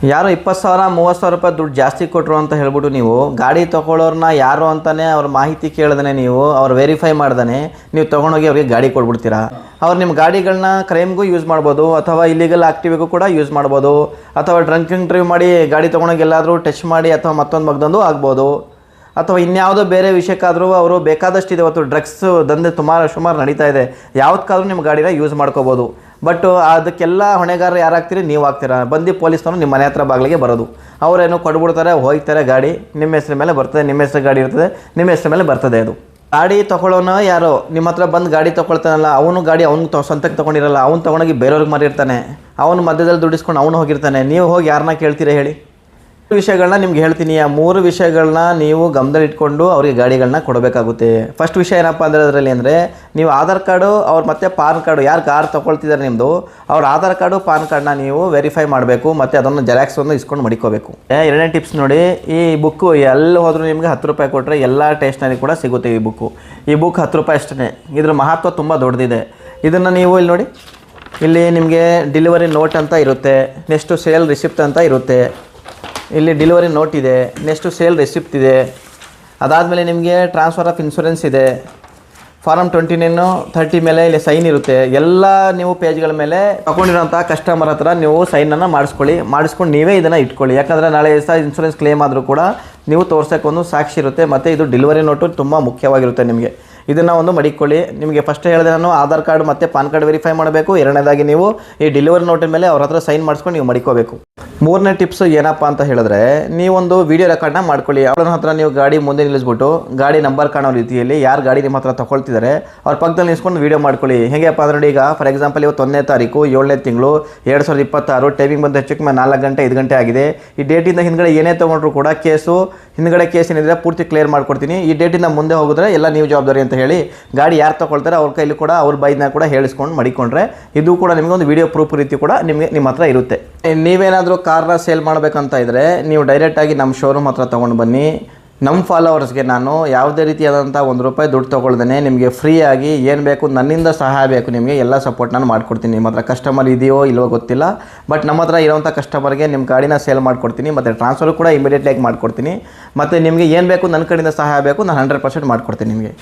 ಯಾರೋ 20,000 30,000 ರೂಪಾಯಿ ದುಡ್ಡು ಜಾಸ್ತಿ ಕೊಟ್ಟರು ಅಂತ ಹೇಳ್ಬಿಟ್ಟು ನೀವು ಗಾಡಿ ತೊಗೊಳ್ಳೋರನ್ನ ಯಾರು ಅಂತಾನೆ ಅವ್ರ ಮಾಹಿತಿ ಕೇಳ್ದೇ ನೀವು ಅವ್ರು ವೆರಿಫೈ ಮಾಡ್ದೇ ನೀವು ತೊಗೊಂಡೋಗಿ ಅವ್ರಿಗೆ ಗಾಡಿ ಕೊಟ್ಬಿಡ್ತೀರಾ. ಅವ್ರು ನಿಮ್ಮ ಗಾಡಿಗಳನ್ನ ಕ್ರೈಮ್ಗೂ ಯೂಸ್ ಮಾಡ್ಬೋದು, ಅಥವಾ ಇಲ್ಲಿಗಲ್ ಆಕ್ಟಿವಿಗೂ ಕೂಡ ಯೂಸ್ ಮಾಡ್ಬೋದು, ಅಥವಾ ಡ್ರಂಕಿಂಗ್ ಡ್ರೈವ್ ಮಾಡಿ ಗಾಡಿ ತೊಗೊಂಡೋಗಿ ಎಲ್ಲಾದರೂ ಟಚ್ ಮಾಡಿ ಅಥವಾ ಮತ್ತೊಂದು ಮಗ್ದೊಂದು ಆಗ್ಬೋದು, ಅಥವಾ ಇನ್ಯಾವುದೋ ಬೇರೆ ವಿಷಯಕ್ಕಾದರೂ ಅವರು ಬೇಕಾದಷ್ಟಿದೆ. ಇವತ್ತು ಡ್ರಗ್ಸ್ ದಂಧೆ ಸುಮಾರು ನಡೀತಾ ಇದೆ. ಯಾವ್ದಕ್ಕಾದ್ರೂ ನಿಮ್ಮ ಗಾಡಿನ ಯೂಸ್ ಮಾಡ್ಕೋಬೋದು. ಬಟ್ ಅದಕ್ಕೆಲ್ಲ ಹೊಣೆಗಾರ ಯಾರಾಗ್ತೀರಿ? ನೀವು ಆಗ್ತೀರಾ. ಬಂದು ಪೊಲೀಸ್ನವರು ನಿಮ್ಮ ಮನೆ ಹತ್ರ ಬಾಗಿಲಿಗೆ ಬರೋದು. ಅವರೇನು ಕೊಡ್ಬಿಡ್ತಾರೆ, ಹೋಗ್ತಾರೆ, ಗಾಡಿ ನಿಮ್ಮ ಹೆಸ್ರ ಮೇಲೆ ಬರ್ತದೆ, ನಿಮ್ಮ ಹೆಸ್ರು ಗಾಡಿ ಇರ್ತದೆ, ನಿಮ್ಮ ಹೆಸ್ರ ಮೇಲೆ ಬರ್ತದೆ. ಅದು ಗಾಡಿ ತೊಗೊಳ್ಳೋನ ಯಾರೋ ನಿಮ್ಮ ಹತ್ರ ಬಂದು ಗಾಡಿ ತೊಗೊಳ್ತಾನಲ್ಲ, ಅವನು ಗಾಡಿ ಅವ್ನು ಸ್ವಂತಕ್ಕೆ ತೊಗೊಂಡಿರಲ್ಲ, ಅವ್ನು ತೊಗೊಂಡೋಗಿ ಬೇರೆಯವ್ರಿಗೆ ಮಾರಿರ್ತಾನೆ, ಅವನು ಮಧ್ಯದಲ್ಲಿ ದುಡ್ಡಿಸ್ಕೊಂಡು ಅವನು ಹೋಗಿರ್ತಾನೆ. ನೀವು ಹೋಗಿ ಯಾರನ್ನ ಕೇಳ್ತೀರಾ ಹೇಳಿ? ವಿಷಯಗಳನ್ನ ನಿಮ್ಗೆ ಹೇಳ್ತೀನಿ. ಆ 3 ವಿಷಯಗಳನ್ನ ನೀವು ಗಮನದಲ್ಲಿಟ್ಕೊಂಡು ಅವರಿಗೆ ಗಾಡಿಗಳನ್ನ ಕೊಡಬೇಕಾಗುತ್ತೆ. ಫಸ್ಟ್ ವಿಷಯ ಏನಪ್ಪ ಅಂದರೆ ಅದರಲ್ಲಿ ಅಂದರೆ ನೀವು ಆಧಾರ್ ಕಾರ್ಡು ಅವ್ರು ಮತ್ತು ಪಾನ್ ಕಾರ್ಡು, ಯಾರು ಕಾರ್ ತೊಗೊಳ್ತಿದ್ದಾರೆ ನಿಮ್ಮದು, ಅವ್ರ ಆಧಾರ್ ಕಾರ್ಡು ಪಾನ್ ಕಾರ್ಡನ್ನ ನೀವು ವೆರಿಫೈ ಮಾಡಬೇಕು ಮತ್ತು ಅದನ್ನು ಜೆರಾಕ್ಸ್ ಒಂದು ಇಸ್ಕೊಂಡು ಮಡಿಕೋಬೇಕು. ಎರಡನೇ ಟಿಪ್ಸ್ ನೋಡಿ, ಈ ಬುಕ್ಕು ಎಲ್ಲಿ ಹೋದರೂ ನಿಮಗೆ 10 ರೂಪಾಯಿ ಕೊಟ್ಟರೆ ಎಲ್ಲ ಸ್ಟೇಷನರಿ ಕೂಡ ಸಿಗುತ್ತೆ. ಈ ಬುಕ್ 10 ರೂಪಾಯಿ ಅಷ್ಟೇ. ಇದ್ರ ಮಹತ್ವ ತುಂಬ ದೊಡ್ಡದಿದೆ. ಇದನ್ನು ನೀವು ಇಲ್ಲಿ ನೋಡಿ, ಇಲ್ಲಿ ನಿಮಗೆ ಡೆಲಿವರಿ ನೋಟ್ ಅಂತ ಇರುತ್ತೆ, ನೆಕ್ಸ್ಟು ಸೇಲ್ ರಿಸಿಪ್ಟ್ ಅಂತ ಇರುತ್ತೆ. ಇಲ್ಲಿ ಡೆಲಿವರಿ ನೋಟ್ ಇದೆ, ನೆಕ್ಸ್ಟು ಸೇಲ್ ರೆಸಿಪ್ಟ್ ಇದೆ. ಅದಾದಮೇಲೆ ನಿಮಗೆ ಟ್ರಾನ್ಸ್ಫರ್ ಆಫ್ ಇನ್ಶೂರೆನ್ಸ್ ಇದೆ. ಫಾರಮ್ 29 30 ಮೇಲೆ ಇಲ್ಲಿ ಸೈನ್ ಇರುತ್ತೆ. ಎಲ್ಲ ನೀವು ಪೇಜ್ಗಳ ಮೇಲೆ ತಗೊಂಡಿರೋಂಥ ಕಸ್ಟಮರ್ ಹತ್ರ ನೀವು ಸೈನನ್ನು ಮಾಡಿಸ್ಕೊಂಡು ನೀವೇ ಇದನ್ನು ಇಟ್ಕೊಳ್ಳಿ. ಯಾಕಂದರೆ ನಾಳೆ ಇನ್ಶೂರೆನ್ಸ್ ಕ್ಲೇಮ್ ಆದರೂ ಕೂಡ ನೀವು ತೋರ್ಸೋಕ್ಕೊಂದು ಸಾಕ್ಷಿ ಇರುತ್ತೆ. ಮತ್ತು ಇದು ಡೆಲಿವರಿ ನೋಟು ತುಂಬ ಮುಖ್ಯವಾಗಿರುತ್ತೆ ನಿಮಗೆ. ಇದನ್ನು ಒಂದು ಮಡಿಕೊಳ್ಳಿ. ನಿಮಗೆ ಫಸ್ಟ್ ಹೇಳಿದೆ ನಾನು, ಆಧಾರ್ ಕಾರ್ಡ್ ಮತ್ತು ಪಾನ್ ಕಾರ್ಡ್ ವೆರಿಫೈ ಮಾಡಬೇಕು. ಎರಡನೇದಾಗಿ ನೀವು ಈ ಡೆಲಿವರಿ ನೋಟಿನ ಮೇಲೆ ಅವ್ರ ಹತ್ರ ಸೈನ್ ಮಾಡಿಸ್ಕೊಂಡು ನೀವು ಮಡಿಕೋಬೇಕು. ಮೂರನೇ ಟಿಪ್ಸು ಏನಪ್ಪ ಅಂತ ಹೇಳಿದ್ರೆ, ನೀವೊಂದು ವಿಡಿಯೋ ರೆಕಾರ್ಡ್ನ ಮಾಡ್ಕೊಳ್ಳಿ. ಅವ್ರ ಹತ್ರ ನೀವು ಗಾಡಿ ಮುಂದೆ ನಿಲ್ಲಿಸ್ಬಿಟ್ಟು ಗಾಡಿ ನಂಬರ್ ಕಾಣೋ ರೀತಿಯಲ್ಲಿ ಯಾರು ಗಾಡಿ ನಿಮ್ಮ ಹತ್ರ ತೊಗೊಳ್ತಿದ್ದಾರೆ ಅವ್ರ ಪಕ್ಕದಲ್ಲಿ ನಿಲ್ಸ್ಕೊಂಡು ವೀಡಿಯೋ ಮಾಡ್ಕೊಳ್ಳಿ. ಹೇಗೆಪ್ಪ ಅಂದ್ರೆ, ಈಗ ಫಾರ್ ಎಕ್ಸಾಂಪಲ್ ಇವತ್ತು 1ನೇ ತಾರೀಕು 7ನೇ ತಿಂಗಳು 2026, ಟೈಮಿಂಗ್ ಬಂದು ಹೆಚ್ಚು ಕಮ್ಮಿ 4 ಗಂಟೆ 5 ಗಂಟೆ ಆಗಿದೆ. ಈ ಡೇಟಿಂದ ಹಿಂದ್ಗಡೆ ಏನೇ ತೊಗೊಂಡ್ರು ಕೂಡ ಹಿಂದ್ಗಡೆ ಕೇಸ್ ಏನಿದ್ರೆ ಪೂರ್ತಿ ಕ್ಲಿಯರ್ ಮಾಡ್ಕೊಡ್ತೀನಿ. ಈ ಡೇಟಿಂದ ಮುಂದೆ ಹೋಗಿದ್ರೆ ಎಲ್ಲ ನೀವು ಜವಾಬ್ದಾರಿ ಅಂತ ಹೇಳಿ ಗಾಡಿ ಯಾರು ತೊಗೊಳ್ತಾರೆ ಅವ್ರ ಕೈಲಿ ಕೂಡ ಅವ್ರ ಬೈದನ್ನ ಕೂಡ ಹೇಳಿಸ್ಕೊಂಡು ಮಡಿಕೊಂಡ್ರೆ ಇದು ಕೂಡ ನಿಮಗೆ ಒಂದು ವಿಡಿಯೋ ಪ್ರೂಫ್ ರೀತಿ ಕೂಡ ನಿಮ್ಮ ಹತ್ರ ಇರುತ್ತೆ. ನೀವೇನಾದರೂ ಕಾರ್ನ ಸೇಲ್ ಮಾಡಬೇಕಂತ ಇದ್ದರೆ ನೀವು ಡೈರೆಕ್ಟಾಗಿ ನಮ್ಮ ಶೋರೂಮ್ ಹತ್ರ ತೊಗೊಂಡು ಬನ್ನಿ. ನಮ್ಮ ಫಾಲೋವರ್ಸ್ಗೆ ನಾನು ಯಾವುದೇ ರೀತಿಯಾದಂಥ ₹1 ದುಡ್ಡು ತೊಗೊಳ್ದೇ ನಿಮಗೆ ಫ್ರೀಯಾಗಿ ಏನು ಬೇಕು, ನನ್ನಿಂದ ಸಹಾಯ ಬೇಕು ನಿಮಗೆ, ಎಲ್ಲ ಸಪೋರ್ಟ್ ನಾನು ಮಾಡಿಕೊಡ್ತೀನಿ. ನಿಮ್ಮ ಹತ್ರ ಕಸ್ಟಮರ್ ಇದೆಯೋ ಇಲ್ವೋ ಗೊತ್ತಿಲ್ಲ, ಬಟ್ ನಮ್ಮ ಹತ್ರ ಇರೋವಂಥ ಕಸ್ಟಮರ್ಗೆ ನಿಮ್ಮ ಗಾಡಿನ ಸೇಲ್ ಮಾಡಿಕೊಡ್ತೀನಿ. ಮತ್ತು ಟ್ರಾನ್ಸ್ಫರ್ ಕೂಡ ಇಮಿಡಿಯೇಟ್ಲಿ ಮಾಡಿಕೊಡ್ತೀನಿ. ಮತ್ತು ನಿಮಗೆ ಏನು ಬೇಕು, ನನ್ನ ಕಡೆಯಿಂದ ಸಹಾಯ ಬೇಕು, ನಾನು 100% ಮಾಡಿಕೊಡ್ತೀನಿ ನಿಮಗೆ.